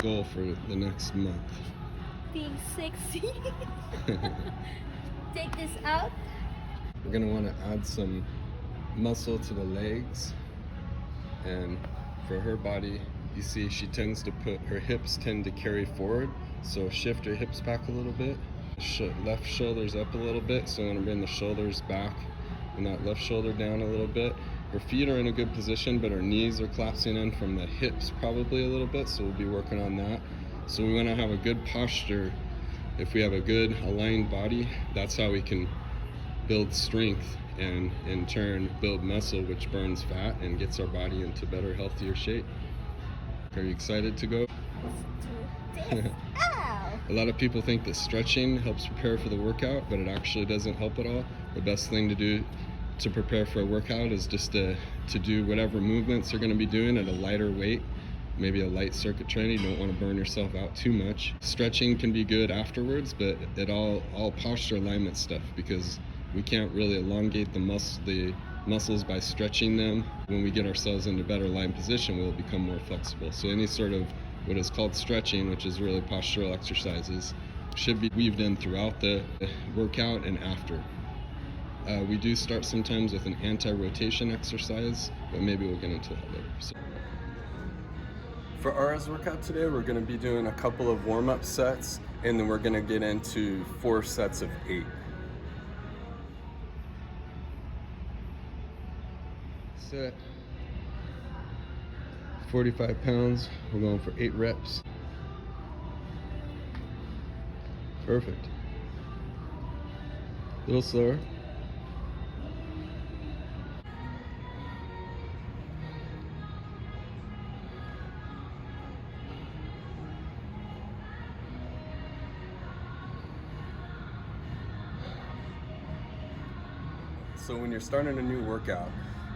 goal for the next month? Being sexy. Take this out. We're gonna want to add some muscle to the legs, and for her body, you see she tends to put, her hips tend to carry forward, so shift her hips back a little bit. Left shoulders up a little bit, so I want to bring the shoulders back and that left shoulder down a little bit. Her feet are in a good position, but her knees are collapsing in from the hips probably a little bit, so we'll be working on that. So we want to have a good posture. If we have a good aligned body, that's how we can build strength and in turn build muscle, which burns fat and gets our body into better, healthier shape. Are you excited to go? A lot of people think that stretching helps prepare for the workout, but it actually doesn't help at all. The best thing to do to prepare for a workout is just to do whatever movements you're going to be doing at a lighter weight, maybe a light circuit training. You don't want to burn yourself out too much. Stretching can be good afterwards, but it all posture alignment stuff, because we can't really elongate the muscles by stretching them. When we get ourselves into better aligned position, we'll become more flexible. So any sort of what is called stretching, which is really postural exercises, should be weaved in throughout the workout and after. We do start sometimes with an anti-rotation exercise, but maybe we'll get into that later. So, for our workout today, we're going to be doing a couple of warm-up sets, and then we're going to get into 4 sets of 8. Set. 45 pounds, we're going for 8 reps. Perfect. A little slower. So when you're starting a new workout,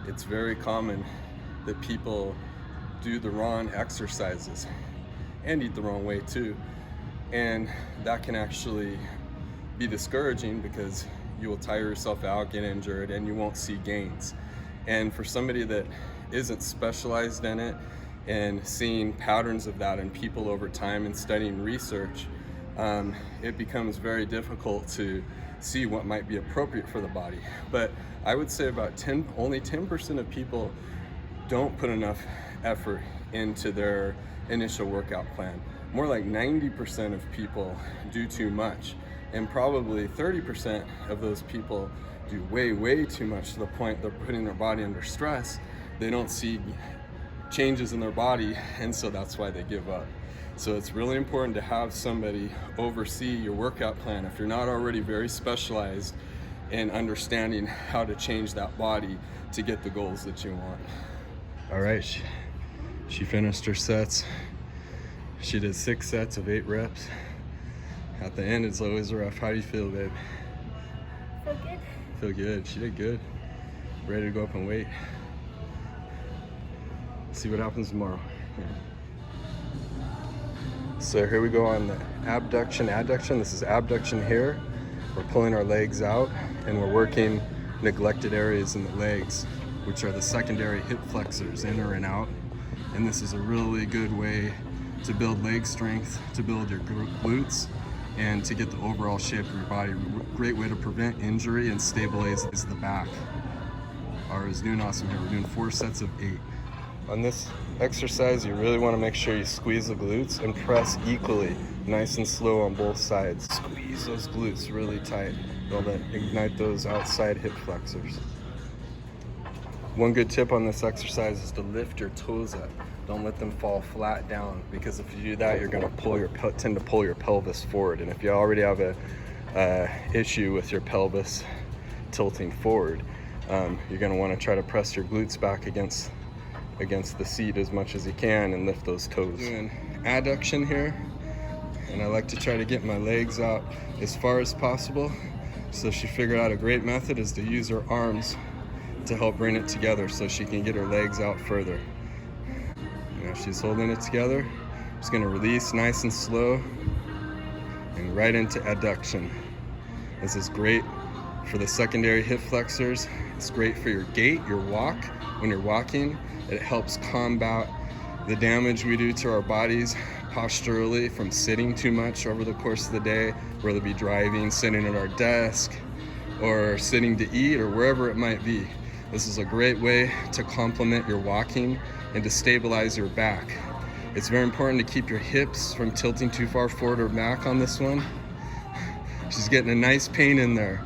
it's very common that people do the wrong exercises and eat the wrong way too. And that can actually be discouraging, because you will tire yourself out, get injured, and you won't see gains. And for somebody that isn't specialized in it and seeing patterns of that in people over time and studying research, it becomes very difficult to see what might be appropriate for the body. But I would say only 10% of people don't put enough effort into their initial workout plan. More like 90% of people do too much, and probably 30% of those people do way too much, to the point they're putting their body under stress. They don't see changes in their body, and so that's why they give up. So it's really important to have somebody oversee your workout plan if you're not already very specialized in understanding how to change that body to get the goals that you want. All right, she finished her sets. She did 6 sets of 8 reps. At the end, it's always rough. How do you feel, babe? Feel good. Feel good. She did good. Ready to go up and weight. See what happens tomorrow. So here we go on the abduction, adduction. This is abduction here. We're pulling our legs out, and we're working neglected areas in the legs, which are the secondary hip flexors, inner and out. And this is a really good way to build leg strength, to build your glutes, and to get the overall shape of your body. Great way to prevent injury and stabilize the back. Is doing awesome here. We're doing 4 sets of 8. On this exercise, you really want to make sure you squeeze the glutes and press equally, nice and slow on both sides. Squeeze those glutes really tight. Don't let ignite those outside hip flexors. One good tip on this exercise is to lift your toes up. Don't let them fall flat down, because if you do that, you're going to tend to pull your pelvis forward. And if you already have a issue with your pelvis tilting forward, you're going to want to try to press your glutes back against the seat as much as you can and lift those toes. Doing adduction here, and I like to try to get my legs out as far as possible. So she figured out a great method is to use her arms to help bring it together so she can get her legs out further. Now she's holding it together. Just going to release nice and slow and right into adduction. This is great for the secondary hip flexors. It's great for your gait, your walk. When you're walking, it helps combat the damage we do to our bodies posturally from sitting too much over the course of the day, whether it be driving, sitting at our desk, or sitting to eat, or wherever it might be. This is a great way to complement your walking and to stabilize your back. It's very important to keep your hips from tilting too far forward or back on this one. She's getting a nice pain in there.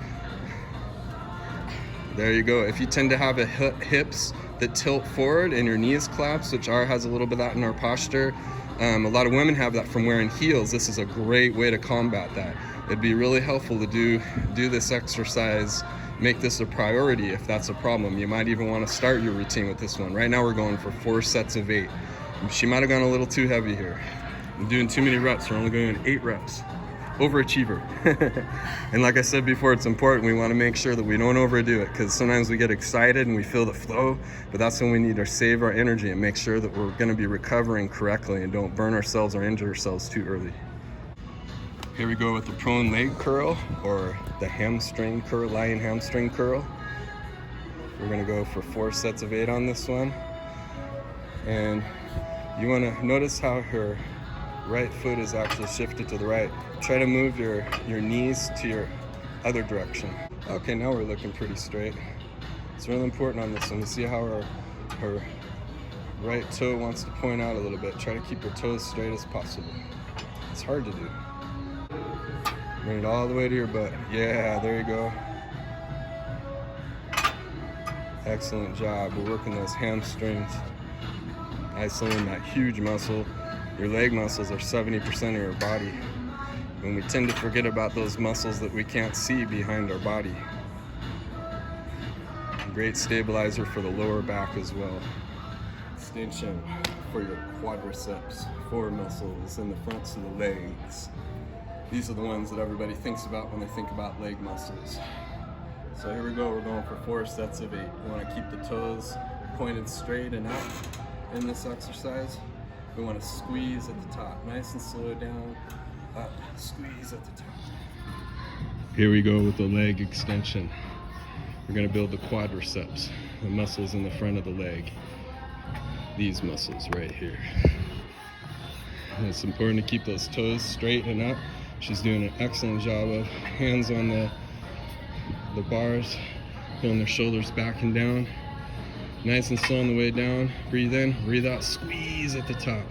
There you go. If you tend to have hips that tilt forward and your knees collapse, which has a little bit of that in our posture, a lot of women have that from wearing heels. This is a great way to combat that. It'd be really helpful to do this exercise, make this a priority if that's a problem. You might even want to start your routine with this one. Right now we're going for 4 sets of 8. She might have gone a little too heavy here. I'm doing too many reps. We're only going 8 reps. Overachiever. And like I said before, it's important. We want to make sure that we don't overdo it, because sometimes we get excited and we feel the flow, but that's when we need to save our energy and make sure that we're going to be recovering correctly and don't burn ourselves or injure ourselves too early. Here we go with the prone leg curl, or the hamstring curl, lying hamstring curl. We're going to go for 4 sets of 8 on this one. And you want to notice how her right foot is actually shifted to the right. Try to move your knees to your other direction. Okay, now we're looking pretty straight. It's really important on this one to see how her right toe wants to point out a little bit. Try to keep your toes straight as possible. It's hard to do. Bring it all the way to your butt. Yeah, there you go. Excellent job. We're working those hamstrings, isolating that huge muscle. Your leg muscles are 70% of your body, and we tend to forget about those muscles that we can't see behind our body. Great stabilizer for the lower back as well. Extension for your quadriceps, 4 muscles in the fronts of the legs. These are the ones that everybody thinks about when they think about leg muscles. So here we go, we're going for 4 sets of 8. We want to keep the toes pointed straight and up in this exercise. We want to squeeze at the top, nice and slow down, up, squeeze at the top. Here we go with the leg extension. We're going to build the quadriceps, the muscles in the front of the leg. These muscles right here. And it's important to keep those toes straight and up. She's doing an excellent job of hands on the bars, pulling their shoulders back and down. Nice and slow on the way down. Breathe in, breathe out, squeeze at the top.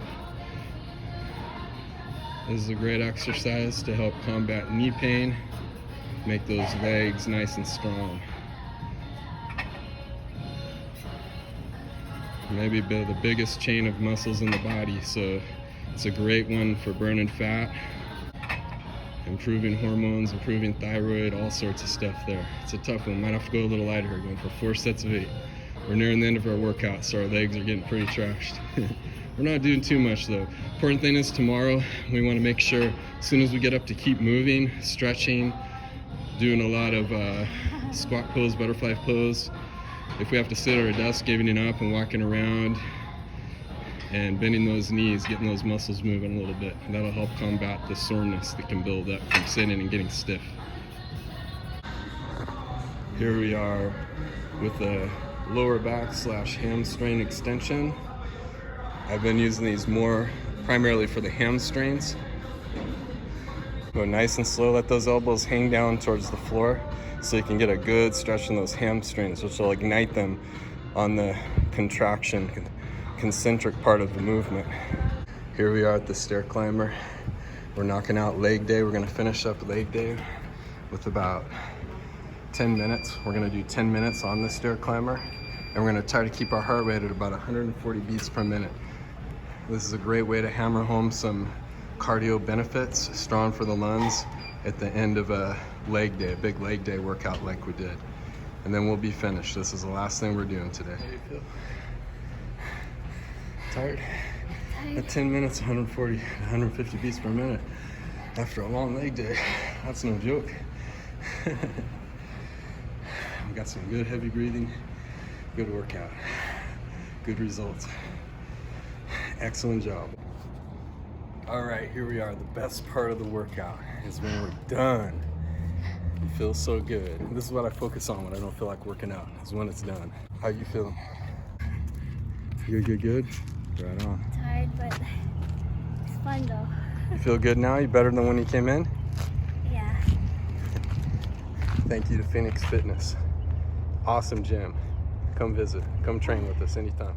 This is a great exercise to help combat knee pain, make those legs nice and strong. Maybe the biggest chain of muscles in the body, so it's a great one for burning fat, improving hormones, improving thyroid, all sorts of stuff there. It's a tough one. Might have to go a little lighter here, going for 4 sets of 8. We're nearing the end of our workout, so our legs are getting pretty trashed. We're not doing too much though. Important thing is tomorrow, we want to make sure as soon as we get up to keep moving, stretching, doing a lot of squat pose, butterfly pose. If we have to sit at our desk, giving it up and walking around and bending those knees, getting those muscles moving a little bit. That'll help combat the soreness that can build up from sitting and getting stiff. Here we are with the lower back / hamstring extension. I've been using these more primarily for the hamstrings. Go nice and slow, let those elbows hang down towards the floor so you can get a good stretch in those hamstrings, which will ignite them on the contraction, concentric part of the movement. Here we are at the stair climber. We're knocking out leg day. We're gonna finish up leg day with about 10 minutes. We're gonna do 10 minutes on the stair climber, and we're gonna try to keep our heart rate at about 140 beats per minute. This is a great way to hammer home some cardio benefits, strong for the lungs at the end of a leg day, a big leg day workout like we did. And then we'll be finished. This is the last thing we're doing today. How do you feel? Tired? At 10 minutes, 140, 150 beats per minute after a long leg day. That's no joke. We got some good heavy breathing, good workout, good results. Excellent job. All right, here we are. The best part of the workout is when we're done. You feel so good. This is what I focus on when I don't feel like working out, is when it's done. How you feeling? Good? Right on. Tired, but it's fun though. You feel good now? You better than when you came in? Yeah. Thank you to Phoenix Fitness. Awesome gym. Come visit. Come train with us anytime.